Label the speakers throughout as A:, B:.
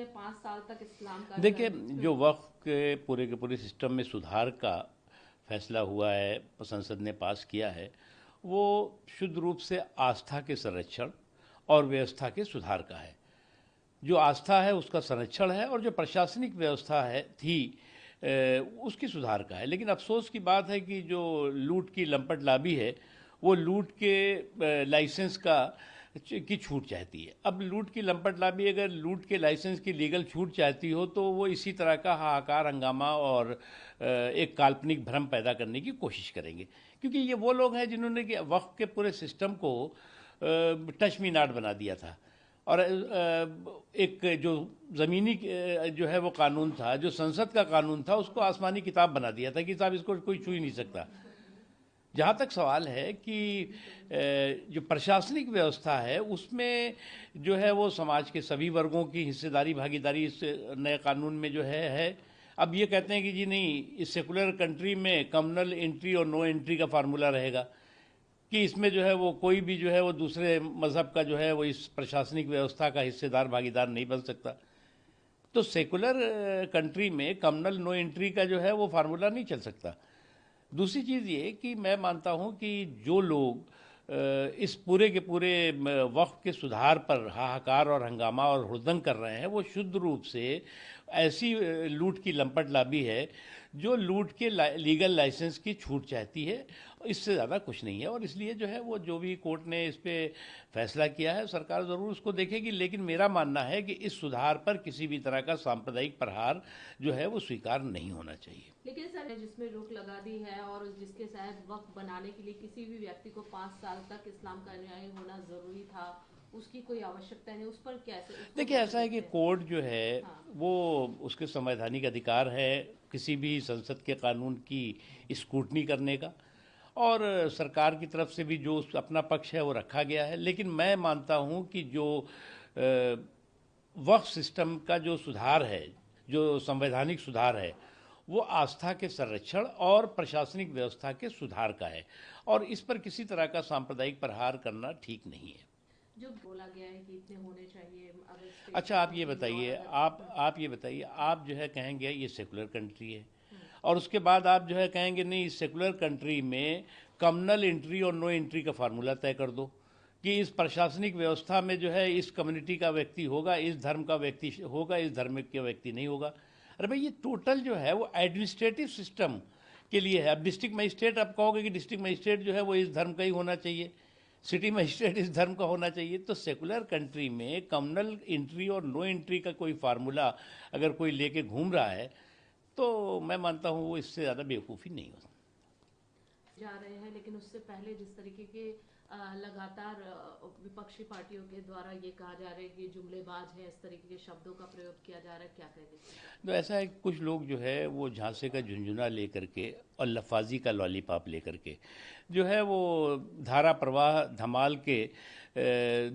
A: ने 5 साल तक इस्लाम का
B: देखिए, जो वक्फ के पूरे सिस्टम में सुधार का फैसला हुआ है, संसद ने पास किया है, वो शुद्ध रूप से आस्था के संरक्षण और व्यवस्था के सुधार का है। जो आस्था है उसका संरक्षण है और जो प्रशासनिक व्यवस्था है थी उसकी सुधार का है। लेकिन अफसोस की बात है कि जो लूट की लंपट लाबी है वो लूट के लाइसेंस की छूट चाहती है। अब लूट की लंपट लाबी अगर लूट के लाइसेंस की लीगल छूट चाहती हो तो वो इसी तरह का हाहाकार, हंगामा और एक काल्पनिक भ्रम पैदा करने की कोशिश करेंगे, क्योंकि ये वो लोग हैं जिन्होंने कि वक्फ के पूरे सिस्टम को टच मी नॉट बना दिया था। और एक जो ज़मीनी जो है वो कानून था, जो संसद का कानून था, उसको आसमानी किताब बना दिया था कि साहब इसको कोई छू ही नहीं सकता। जहाँ तक सवाल है कि जो प्रशासनिक व्यवस्था है उसमें जो है वो समाज के सभी वर्गों की हिस्सेदारी, भागीदारी इस नए कानून में जो है। अब ये कहते हैं कि जी नहीं, इस सेकुलर कंट्री में कम्युनल एंट्री और नो एंट्री का फार्मूला रहेगा कि इसमें जो है वो कोई भी जो है वो दूसरे मज़हब का जो है वो इस प्रशासनिक व्यवस्था का हिस्सेदार, भागीदार नहीं बन सकता। तो सेकुलर कंट्री में कम्युनल नो एंट्री का जो है वो फार्मूला नहीं चल सकता। दूसरी चीज़ ये कि मैं मानता हूँ कि जो लोग इस पूरे के पूरे वक्फ के सुधार पर हाहाकार और हंगामा और हुड़दंग कर रहे हैं, वो शुद्ध रूप से ऐसी लूट की लंपट लाबी है जो लूट के लीगल लाइसेंस की छूट चाहती है। इससे ज़्यादा कुछ नहीं है। और इसलिए जो है वो जो भी कोर्ट ने इस पे फैसला किया है, सरकार ज़रूर उसको देखेगी। लेकिन मेरा मानना है कि इस सुधार पर किसी भी तरह का सांप्रदायिक प्रहार जो है वो स्वीकार नहीं होना चाहिए।
A: लेकिन सर, जिसमें रोक लगा दी है और जिसके तहत वक्फ बनाने के लिए किसी भी व्यक्ति को 5 साल तक इस्लाम का अनुयायी होना जरूरी था, उसकी कोई आवश्यकता नहीं, उस पर कैसे?
B: देखिए, ऐसा है कि कोर्ट जो है वो उसके संवैधानिक अधिकार है किसी भी संसद के कानून की स्क्रूटनी करने का, और सरकार की तरफ से भी जो अपना पक्ष है वो रखा गया है। लेकिन मैं मानता हूँ कि जो वक्फ सिस्टम का जो सुधार है, जो संवैधानिक सुधार है, वो आस्था के संरक्षण और प्रशासनिक व्यवस्था के सुधार का है, और इस पर किसी तरह का सांप्रदायिक प्रहार करना ठीक नहीं है।
A: जो बोला गया है कि इतने होने चाहिए।
B: अच्छा, आप ये बताइए, आप ये बताइए, आप जो है कहेंगे ये सेकुलर कंट्री है, और उसके बाद आप जो है कहेंगे नहीं, इस सेकुलर कंट्री में कम्युनल एंट्री और नो एंट्री का फार्मूला तय कर दो कि इस प्रशासनिक व्यवस्था में जो है इस कम्युनिटी का व्यक्ति होगा, इस धर्म का व्यक्ति होगा, इस धर्म का व्यक्ति नहीं होगा। अरे भाई, ये टोटल जो है वो एडमिनिस्ट्रेटिव सिस्टम के लिए है। अब डिस्ट्रिक्ट मजिस्ट्रेट आप कहोगे कि डिस्ट्रिक्ट मजिस्ट्रेट जो है वो इस धर्म का ही होना चाहिए, सिटी मजिस्ट्रेट इस धर्म का होना चाहिए। तो सेकुलर कंट्री में कम्युनल एंट्री और नो एंट्री का कोई फार्मूला अगर कोई लेके घूम रहा है तो मैं मानता हूँ वो इससे ज़्यादा बेवकूफ़ी नहीं हो
A: जा रहे हैं। लेकिन उससे पहले जिस तरीके के लगातार विपक्षी पार्टियों के द्वारा ये कहा जा रहा है कि जुमलेबाज है, इस तरीके के शब्दों का प्रयोग किया जा रहा है, क्या कहेंगे?
B: तो ऐसा है कि कुछ लोग जो है वो झांसे का झुंझुना लेकर के और लफाजी का लॉलीपॉप लेकर के जो है वो धारा प्रवाह धमाल के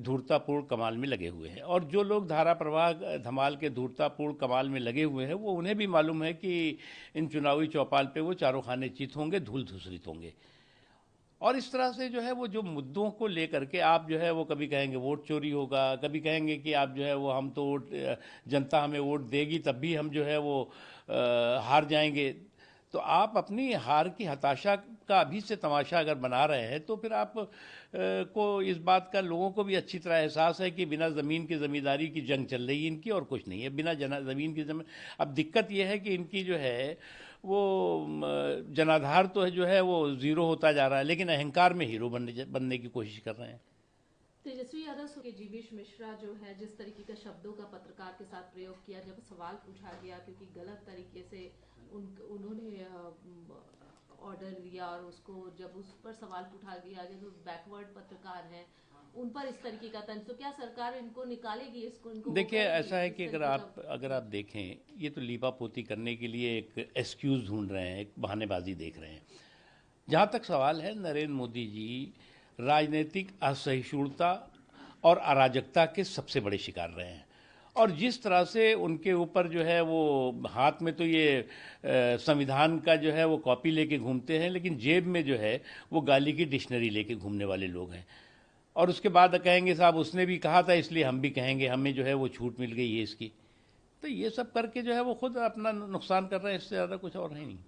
B: धूर्तापूर्ण कमाल में लगे हुए हैं। और जो लोग धारा प्रवाह धमाल के धूर्तापूर्ण कमाल में लगे हुए हैं वो उन्हें भी मालूम है कि इन चुनावी चौपाल पे वो चारों खाने चित होंगे, धूल धूसरित होंगे। और इस तरह से जो है वो जो मुद्दों को लेकर के आप जो है वो कभी कहेंगे वोट चोरी होगा, कभी कहेंगे कि आप जो है वो हम तो वोट, जनता हमें वोट देगी तब भी हम जो है वो हार जाएंगे। तो आप अपनी हार की हताशा का अभी से तमाशा अगर बना रहे हैं तो फिर आप को इस बात का लोगों को भी अच्छी तरह एहसास है कि बिना ज़मीन की ज़मींदारी की जंग चल रही है इनकी, और कुछ नहीं है। बिना ज़मीन की ज़मीन, अब दिक्कत यह है कि इनकी जो है वो जनाधार तो है जो है वो ज़ीरो होता जा रहा है, लेकिन अहंकार में हीरो बनने की कोशिश कर रहे हैं।
A: तेजस्वी यादव के जीवेश मिश्रा जो है जिस तरीके का शब्दों का पत्रकार के साथ प्रयोग किया, जब सवाल पूछा गया क्योंकि गलत तरीके से उन्होंने ऑर्डर लिया और उसको जब उस पर सवाल पूछा गया जो बैकवर्ड पत्रकार हैं उन पर इस तरीके का तंज, तो क्या सरकार इनको निकालेगी? इनको
B: देखिए, ऐसा है कि अगर आप देखें, ये तो लीपापोती करने के लिए एक एक्सक्यूज़ ढूंढ रहे हैं, एक बहानेबाजी देख रहे हैं। जहाँ तक सवाल है, नरेंद्र मोदी जी राजनीतिक असहिष्णुता और अराजकता के सबसे बड़े शिकार रहे हैं। और जिस तरह से उनके ऊपर जो है वो हाथ में तो ये संविधान का जो है वो कॉपी लेके घूमते हैं, लेकिन जेब में जो है वो गाली की डिक्शनरी लेके घूमने वाले लोग हैं। और उसके बाद कहेंगे साहब उसने भी कहा था इसलिए हम भी कहेंगे, हमें जो है वो छूट मिल गई है इसकी। तो ये सब करके जो है वो खुद अपना नुकसान कर रहे हैं, इससे ज़्यादा कुछ और है नहीं।